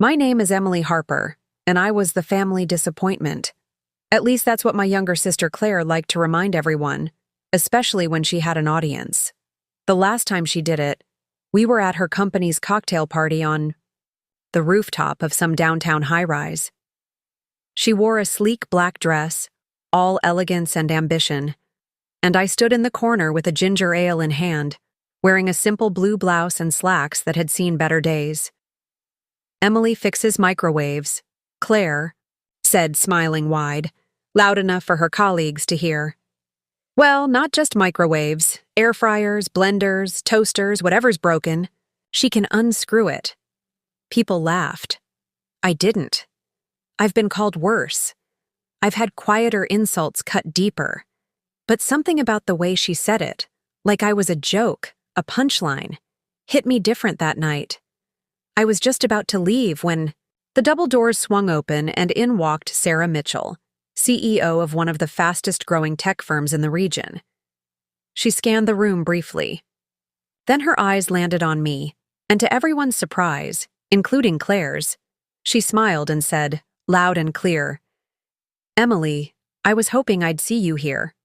My name is Emily Harper, and I was the family disappointment. At least that's what my younger sister Claire liked to remind everyone, especially when she had an audience. The last time she did it, we were at her company's cocktail party on the rooftop of some downtown high-rise. She wore a sleek black dress, all elegance and ambition, and I stood in the corner with a ginger ale in hand, wearing a simple blue blouse and slacks that had seen better days. "Emily fixes microwaves," Claire said, smiling wide, loud enough for her colleagues to hear. "Well, not just microwaves, air fryers, blenders, toasters, whatever's broken. She can unscrew it." People laughed. I didn't. I've been called worse. I've had quieter insults cut deeper. But something about the way she said it, like I was a joke, a punchline, hit me different that night. I was just about to leave when the double doors swung open and in walked Sarah Mitchell, CEO of one of the fastest-growing tech firms in the region. She scanned the room briefly. Then her eyes landed on me, and to everyone's surprise, including Claire's, she smiled and said, loud and clear, "Emily, I was hoping I'd see you here."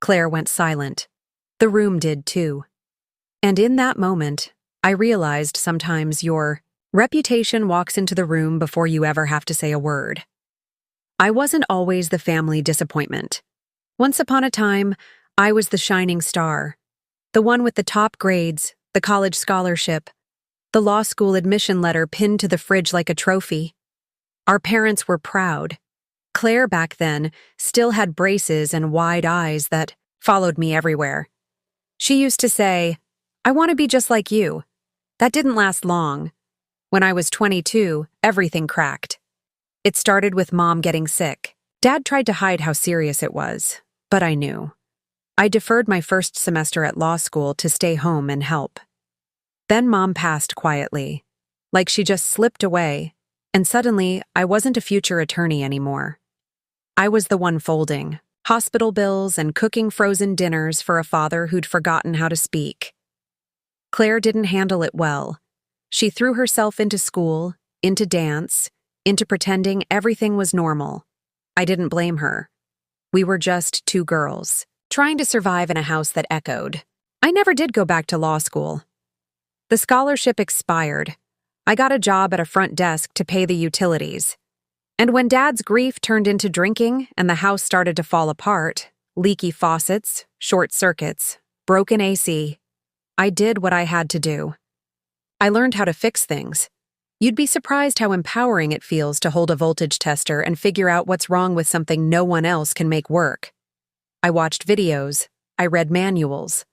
Claire went silent. The room did too. And in that moment, I realized sometimes your reputation walks into the room before you ever have to say a word. I wasn't always the family disappointment. Once upon a time, I was the shining star, the one with the top grades, the college scholarship, the law school admission letter pinned to the fridge like a trophy. Our parents were proud. Claire back then still had braces and wide eyes that followed me everywhere. She used to say, "I want to be just like you." That didn't last long. When I was 22, everything cracked. It started with Mom getting sick. Dad tried to hide how serious it was, but I knew. I deferred my first semester at law school to stay home and help. Then Mom passed quietly, like she just slipped away, and suddenly I wasn't a future attorney anymore. I was the one folding hospital bills and cooking frozen dinners for a father who'd forgotten how to speak. Claire didn't handle it well. She threw herself into school, into dance, into pretending everything was normal. I didn't blame her. We were just two girls, trying to survive in a house that echoed. I never did go back to law school. The scholarship expired. I got a job at a front desk to pay the utilities. And when Dad's grief turned into drinking and the house started to fall apart, leaky faucets, short circuits, broken AC, I did what I had to do. I learned how to fix things. You'd be surprised how empowering it feels to hold a voltage tester and figure out what's wrong with something no one else can make work. I watched videos. I read manuals.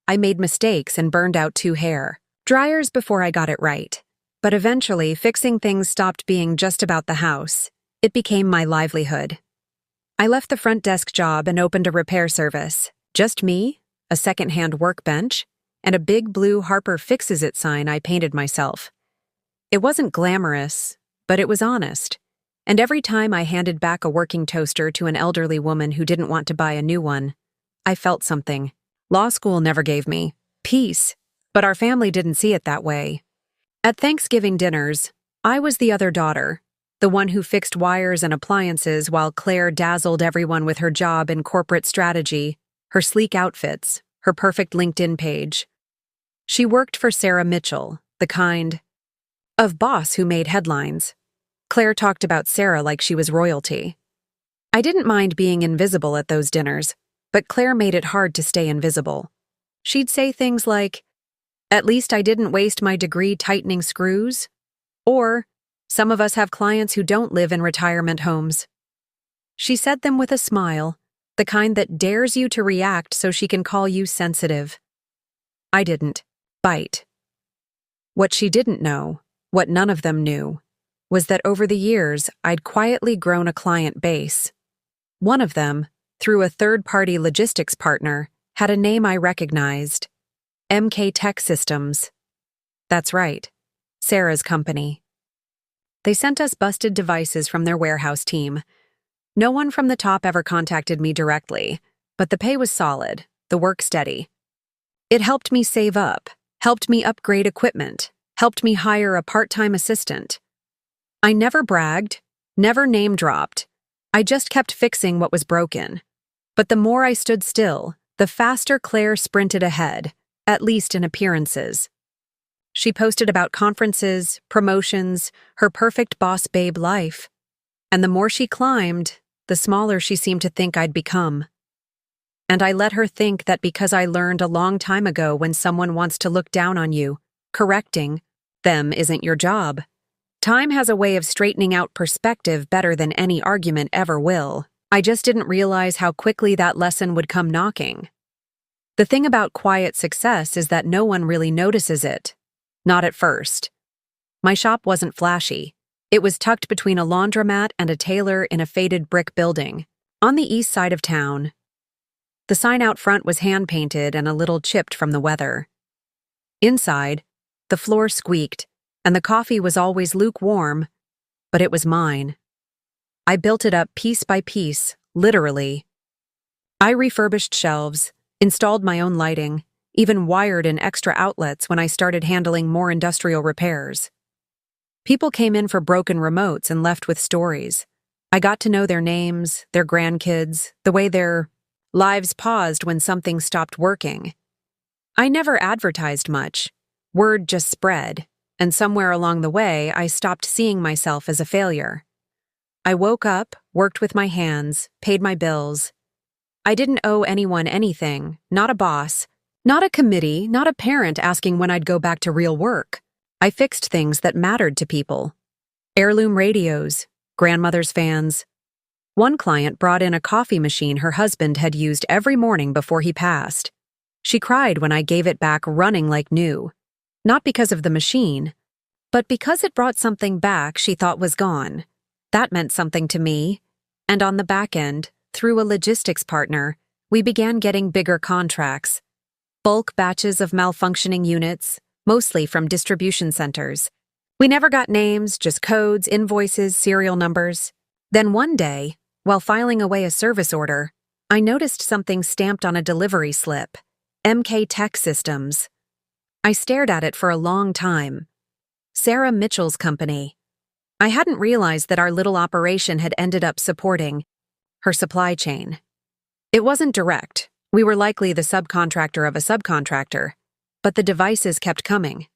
I made mistakes and burned out 2 hair dryers before I got it right. But eventually, fixing things stopped being just about the house. It became my livelihood. I left the front desk job and opened a repair service. Just me, a second-hand workbench, and a big blue Harper Fixes It sign I painted myself. It wasn't glamorous, but it was honest. And every time I handed back a working toaster to an elderly woman who didn't want to buy a new one, I felt something. Law school never gave me peace, but our family didn't see it that way. At Thanksgiving dinners, I was the other daughter, the one who fixed wires and appliances while Claire dazzled everyone with her job in corporate strategy, her sleek outfits, her perfect LinkedIn page. She worked for Sarah Mitchell, the kind of boss who made headlines. Claire talked about Sarah like she was royalty. I didn't mind being invisible at those dinners, but Claire made it hard to stay invisible. She'd say things like, "At least I didn't waste my degree tightening screws," or, "Some of us have clients who don't live in retirement homes." She said them with a smile, the kind that dares you to react so she can call you sensitive. I didn't bite. What she didn't know, what none of them knew, was that over the years I'd quietly grown a client base. One of them, through a third-party logistics partner, had a name I recognized: MK Tech Systems. That's right, Sarah's company. They sent us busted devices from their warehouse team. No one from the top ever contacted me directly, but the pay was solid, the work steady. It helped me save up, helped me upgrade equipment, helped me hire a part-time assistant. I never bragged, never name-dropped. I just kept fixing what was broken. But the more I stood still, the faster Claire sprinted ahead, at least in appearances. She posted about conferences, promotions, her perfect boss babe life. And the more she climbed, the smaller she seemed to think I'd become. And I let her think that because I learned a long time ago when someone wants to look down on you, correcting them isn't your job. Time has a way of straightening out perspective better than any argument ever will. I just didn't realize how quickly that lesson would come knocking. The thing about quiet success is that no one really notices it. Not at first. My shop wasn't flashy. It was tucked between a laundromat and a tailor in a faded brick building, on the east side of town. The sign out front was hand-painted and a little chipped from the weather. Inside, the floor squeaked, and the coffee was always lukewarm, but it was mine. I built it up piece by piece, literally. I refurbished shelves, installed my own lighting, even wired in extra outlets when I started handling more industrial repairs. People came in for broken remotes and left with stories. I got to know their names, their grandkids, the way their lives paused when something stopped working. I never advertised much. Word just spread, and somewhere along the way, I stopped seeing myself as a failure. I woke up, worked with my hands, paid my bills. I didn't owe anyone anything, not a boss, not a committee, not a parent asking when I'd go back to real work. I fixed things that mattered to people. Heirloom radios, grandmother's fans. One client brought in a coffee machine her husband had used every morning before he passed. She cried when I gave it back running like new. Not because of the machine, but because it brought something back she thought was gone. That meant something to me. And on the back end, through a logistics partner, we began getting bigger contracts. Bulk batches of malfunctioning units, mostly from distribution centers. We never got names, just codes, invoices, serial numbers. Then one day, while filing away a service order, I noticed something stamped on a delivery slip. MK Tech Systems. I stared at it for a long time. Sarah Mitchell's company. I hadn't realized that our little operation had ended up supporting her supply chain. It wasn't direct. We were likely the subcontractor of a subcontractor, but the devices kept coming.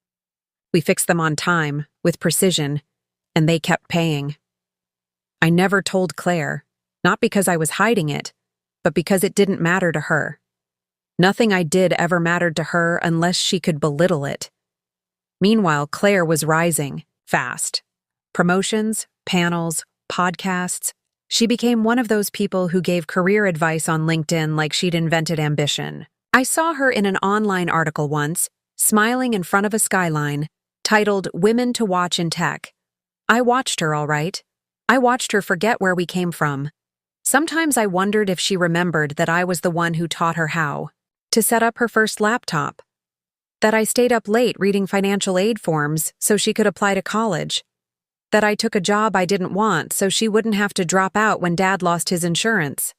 We fixed them on time, with precision, and they kept paying. I never told Claire, not because I was hiding it, but because it didn't matter to her. Nothing I did ever mattered to her unless she could belittle it. Meanwhile, Claire was rising, fast. Promotions, panels, podcasts. She became one of those people who gave career advice on LinkedIn like she'd invented ambition. I saw her in an online article once, smiling in front of a skyline, titled Women to Watch in Tech. I watched her, all right. I watched her forget where we came from. Sometimes I wondered if she remembered that I was the one who taught her how to set up her first laptop, that I stayed up late reading financial aid forms so she could apply to college, that I took a job I didn't want so she wouldn't have to drop out when Dad lost his insurance.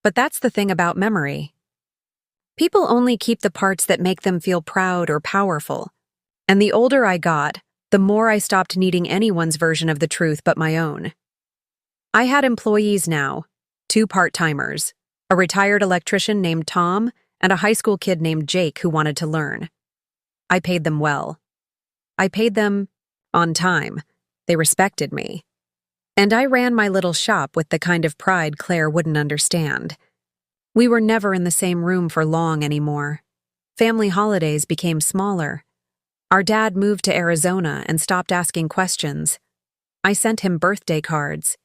But that's the thing about memory. People only keep the parts that make them feel proud or powerful. And the older I got, the more I stopped needing anyone's version of the truth but my own. I had employees now, 2 part-timers, a retired electrician named Tom and a high school kid named Jake who wanted to learn. I paid them well. I paid them on time. They respected me. And I ran my little shop with the kind of pride Claire wouldn't understand. We were never in the same room for long anymore. Family holidays became smaller. Our dad moved to Arizona and stopped asking questions. I sent him birthday cards.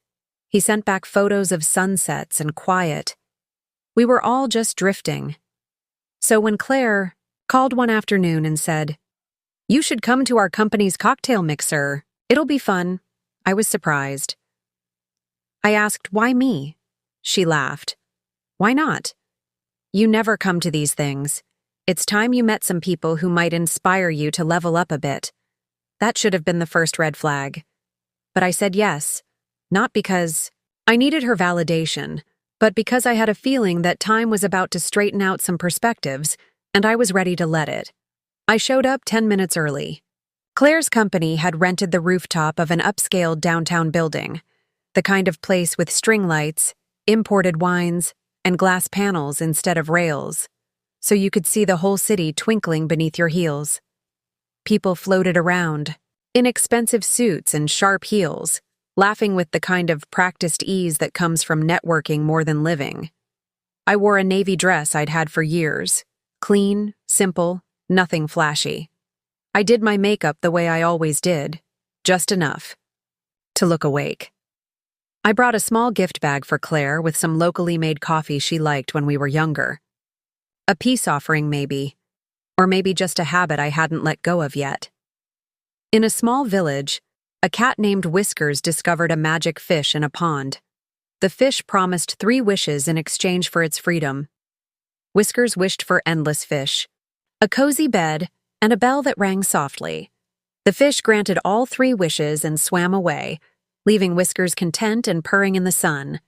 He sent back photos of sunsets and quiet. We were all just drifting. So when Claire called one afternoon and said, "You should come to our company's cocktail mixer. It'll be fun," I was surprised. I asked, "Why me?" She laughed. "Why not? You never come to these things. It's time you met some people who might inspire you to level up a bit." That should have been the first red flag. But I said yes, not because I needed her validation, but because I had a feeling that time was about to straighten out some perspectives, and I was ready to let it. I showed up 10 minutes early. Claire's company had rented the rooftop of an upscale downtown building, the kind of place with string lights, imported wines, and glass panels instead of rails, so you could see the whole city twinkling beneath your heels. People floated around, in expensive suits and sharp heels, laughing with the kind of practiced ease that comes from networking more than living. I wore a navy dress I'd had for years, clean, simple, nothing flashy. I did my makeup the way I always did, just enough to look awake. I brought a small gift bag for Claire with some locally made coffee she liked when we were younger. A peace offering, maybe, or maybe just a habit I hadn't let go of yet. In a small village, a cat named Whiskers discovered a magic fish in a pond. The fish promised 3 wishes in exchange for its freedom. Whiskers wished for endless fish, a cozy bed, and a bell that rang softly. The fish granted all 3 wishes and swam away, leaving Whiskers content and purring in the sun.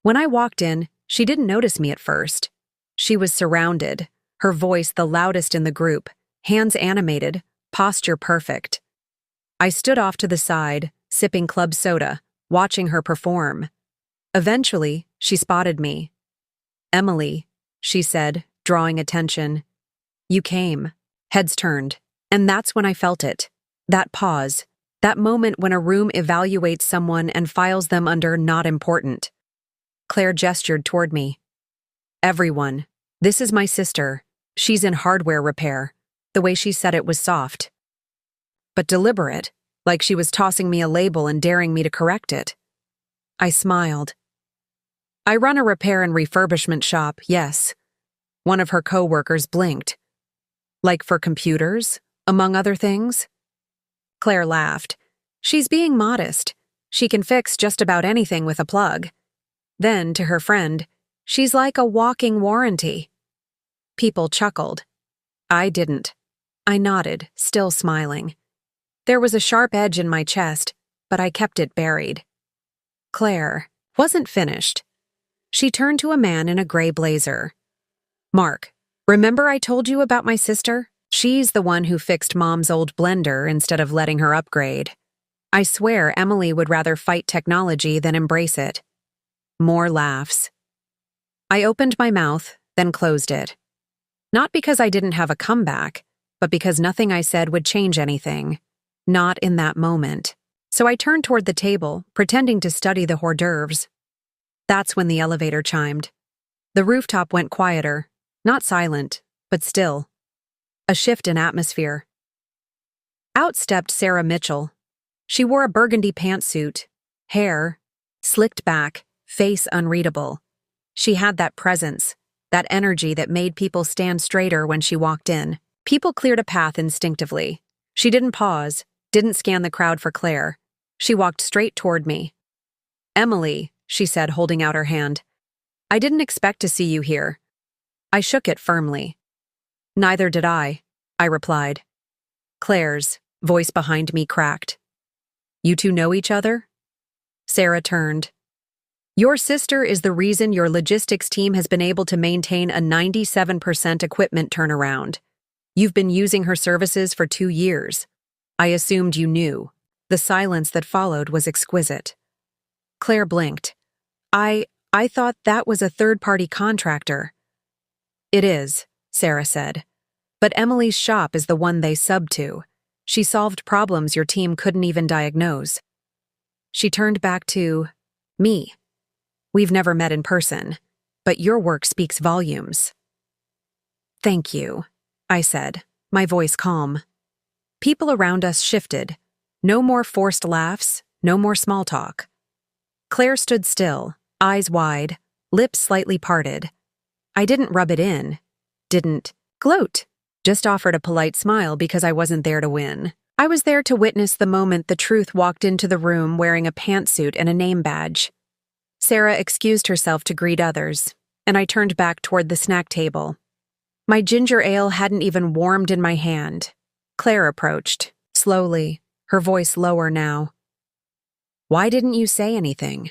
When I walked in, she didn't notice me at first. She was surrounded, her voice the loudest in the group, hands animated, posture perfect. I stood off to the side, sipping club soda, watching her perform. Eventually, she spotted me. "Emily," she said, drawing attention. "You came." Heads turned, and that's when I felt it. That pause, that moment when a room evaluates someone and files them under not important. Claire gestured toward me. "Everyone, this is my sister. She's in hardware repair." The way she said it was soft, but deliberate, like she was tossing me a label and daring me to correct it. I smiled. "I run a repair and refurbishment shop, yes." One of her co-workers blinked. "Like for computers, among other things?" Claire laughed. "She's being modest. She can fix just about anything with a plug." Then, to her friend, "She's like a walking warranty." People chuckled. I didn't. I nodded, still smiling. There was a sharp edge in my chest, but I kept it buried. Claire wasn't finished. She turned to a man in a gray blazer. "Mark, remember I told you about my sister? She's the one who fixed Mom's old blender instead of letting her upgrade. I swear Emily would rather fight technology than embrace it." More laughs. I opened my mouth, then closed it. Not because I didn't have a comeback, but because nothing I said would change anything. Not in that moment. So I turned toward the table, pretending to study the hors d'oeuvres. That's when the elevator chimed. The rooftop went quieter, not silent, but still. A shift in atmosphere. Out stepped Sarah Mitchell. She wore a burgundy pantsuit, hair slicked back, face unreadable. She had that presence, that energy that made people stand straighter when she walked in. People cleared a path instinctively. She didn't pause, didn't scan the crowd for Claire. She walked straight toward me. "Emily," she said, holding out her hand. "I didn't expect to see you here." I shook it firmly. "Neither did I replied. Claire's voice behind me cracked. "You two know each other?" Sarah turned. "Your sister is the reason your logistics team has been able to maintain a 97% equipment turnaround. You've been using her services for 2 years. I assumed you knew." The silence that followed was exquisite. Claire blinked. I thought that was a third-party contractor." "It is," Sarah said. "But Emily's shop is the one they sub to. She solved problems your team couldn't even diagnose." She turned back to me. "We've never met in person, but your work speaks volumes." "Thank you," I said, my voice calm. People around us shifted. No more forced laughs, no more small talk. Claire stood still, eyes wide, lips slightly parted. I didn't rub it in, didn't gloat, just offered a polite smile because I wasn't there to win. I was there to witness the moment the truth walked into the room wearing a pantsuit and a name badge. Sarah excused herself to greet others, and I turned back toward the snack table. My ginger ale hadn't even warmed in my hand. Claire approached, slowly, her voice lower now. Why didn't you say anything?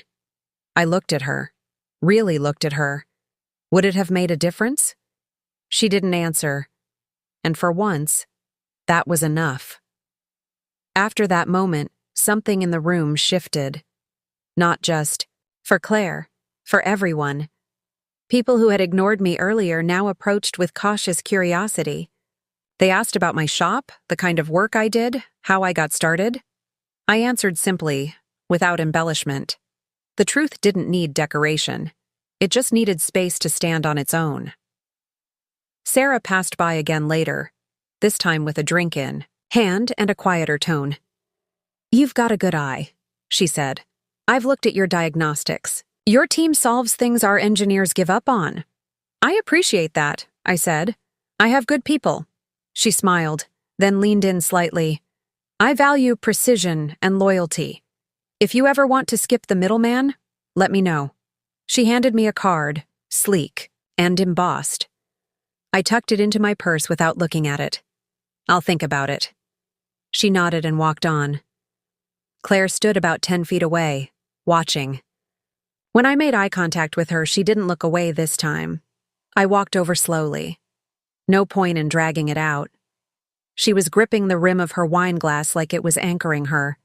I looked at her. Really looked at her. Would it have made a difference? She didn't answer. And for once, that was enough. After that moment, something in the room shifted. Not just for Claire, for everyone. People who had ignored me earlier now approached with cautious curiosity. They asked about my shop, the kind of work I did, how I got started. I answered simply, without embellishment. The truth didn't need decoration. It just needed space to stand on its own. Sarah passed by again later, this time with a drink in hand and a quieter tone. "You've got a good eye," she said. "I've looked at your diagnostics. Your team solves things our engineers give up on." "I appreciate that," I said. "I have good people." She smiled, then leaned in slightly. "I value precision and loyalty. If you ever want to skip the middleman, let me know." She handed me a card, sleek and embossed. I tucked it into my purse without looking at it. "I'll think about it." She nodded and walked on. Claire stood about 10 feet away, watching. When I made eye contact with her, she didn't look away this time. I walked over slowly. No point in dragging it out. She was gripping the rim of her wine glass like it was anchoring her.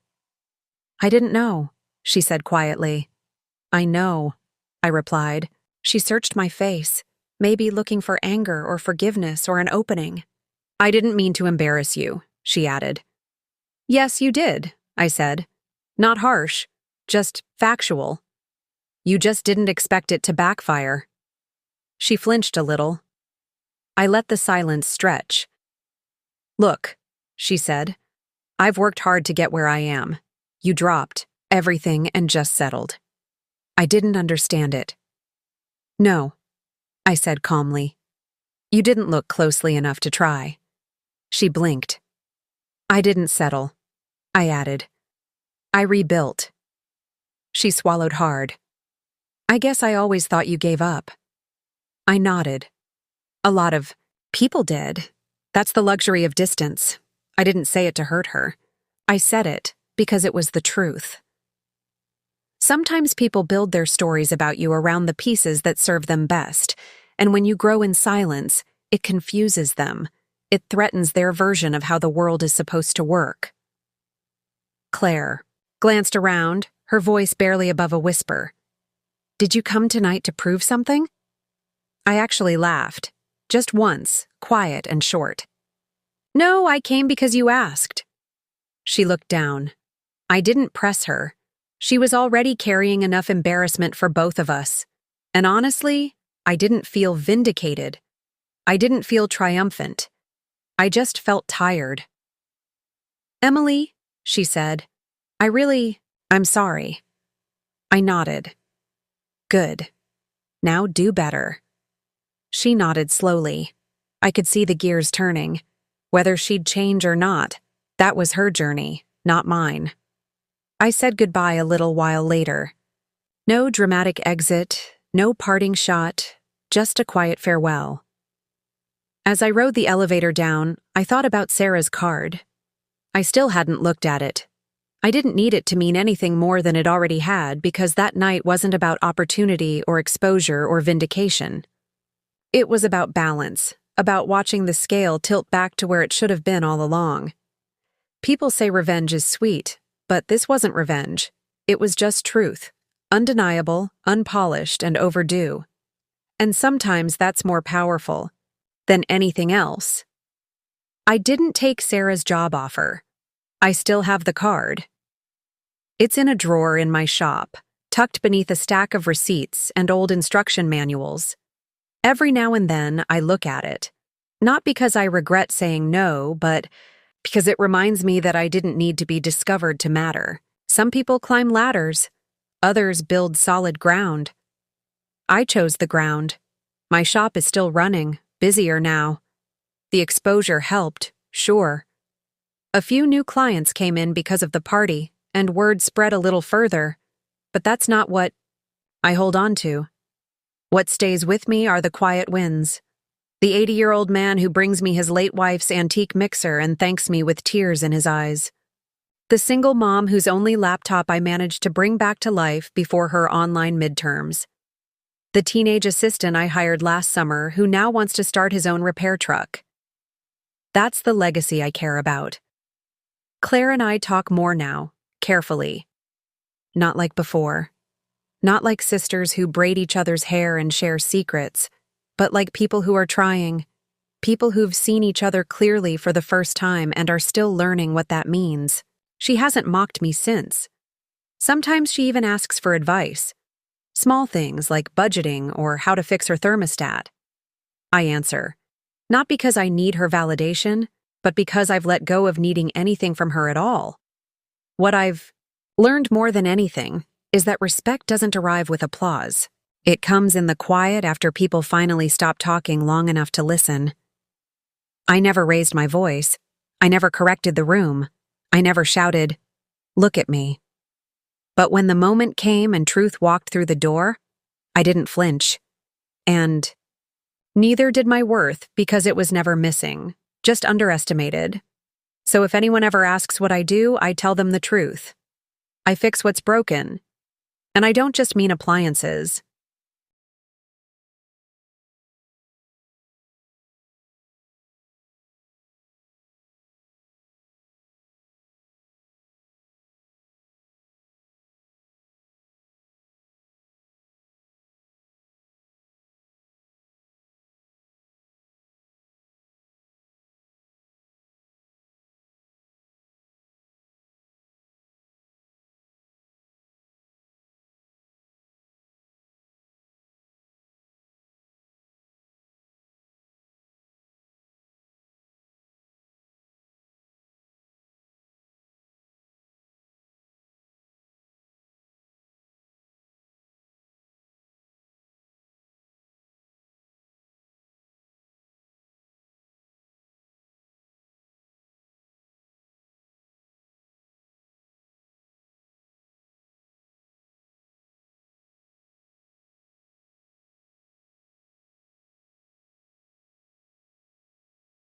"I didn't know," she said quietly. "I know," I replied. She searched my face, maybe looking for anger or forgiveness or an opening. "I didn't mean to embarrass you," she added. "Yes, you did," I said. "Not harsh, just factual. You just didn't expect it to backfire." She flinched a little. I let the silence stretch. "Look," she said, "I've worked hard to get where I am. You dropped everything and just settled." I didn't understand it. "No," I said calmly. "You didn't look closely enough to try." She blinked. "I didn't settle," I added. "I rebuilt." She swallowed hard. "I guess I always thought you gave up." I nodded. "A lot of people did. That's the luxury of distance." I didn't say it to hurt her. I said it because it was the truth. Sometimes people build their stories about you around the pieces that serve them best, and when you grow in silence, it confuses them. It threatens their version of how the world is supposed to work. Claire glanced around, her voice barely above a whisper. "Did you come tonight to prove something?" I actually laughed. Just once, quiet and short. "No, I came because you asked." She looked down. I didn't press her. She was already carrying enough embarrassment for both of us. And honestly, I didn't feel vindicated. I didn't feel triumphant. I just felt tired. "Emily," she said, I'm sorry." I nodded. "Good. Now do better." She nodded slowly. I could see the gears turning. Whether she'd change or not, that was her journey, not mine. I said goodbye a little while later. No dramatic exit, no parting shot, just a quiet farewell. As I rode the elevator down, I thought about Sarah's card. I still hadn't looked at it. I didn't need it to mean anything more than it already had because that night wasn't about opportunity or exposure or vindication. It was about balance, about watching the scale tilt back to where it should have been all along. People say revenge is sweet, but this wasn't revenge. It was just truth, undeniable, unpolished, and overdue. And sometimes that's more powerful than anything else. I didn't take Sarah's job offer. I still have the card. It's in a drawer in my shop, tucked beneath a stack of receipts and old instruction manuals. Every now and then, I look at it. Not because I regret saying no, but because it reminds me that I didn't need to be discovered to matter. Some people climb ladders. Others build solid ground. I chose the ground. My shop is still running, busier now. The exposure helped, sure. A few new clients came in because of the party, and word spread a little further. But that's not what I hold on to. What stays with me are the quiet wins. The 80-year-old man who brings me his late wife's antique mixer and thanks me with tears in his eyes. The single mom whose only laptop I managed to bring back to life before her online midterms. The teenage assistant I hired last summer who now wants to start his own repair truck. That's the legacy I care about. Claire and I talk more now, carefully. Not like before. Not like sisters who braid each other's hair and share secrets, but like people who are trying. People who've seen each other clearly for the first time and are still learning what that means. She hasn't mocked me since. Sometimes she even asks for advice. Small things like budgeting or how to fix her thermostat. I answer, not because I need her validation, but because I've let go of needing anything from her at all. What I've learned more than anything is that respect doesn't arrive with applause. It comes in the quiet after people finally stop talking long enough to listen. I never raised my voice. I never corrected the room. I never shouted, "Look at me." But when the moment came and truth walked through the door, I didn't flinch. And neither did my worth because it was never missing, just underestimated. So if anyone ever asks what I do, I tell them the truth. I fix what's broken. And I don't just mean appliances.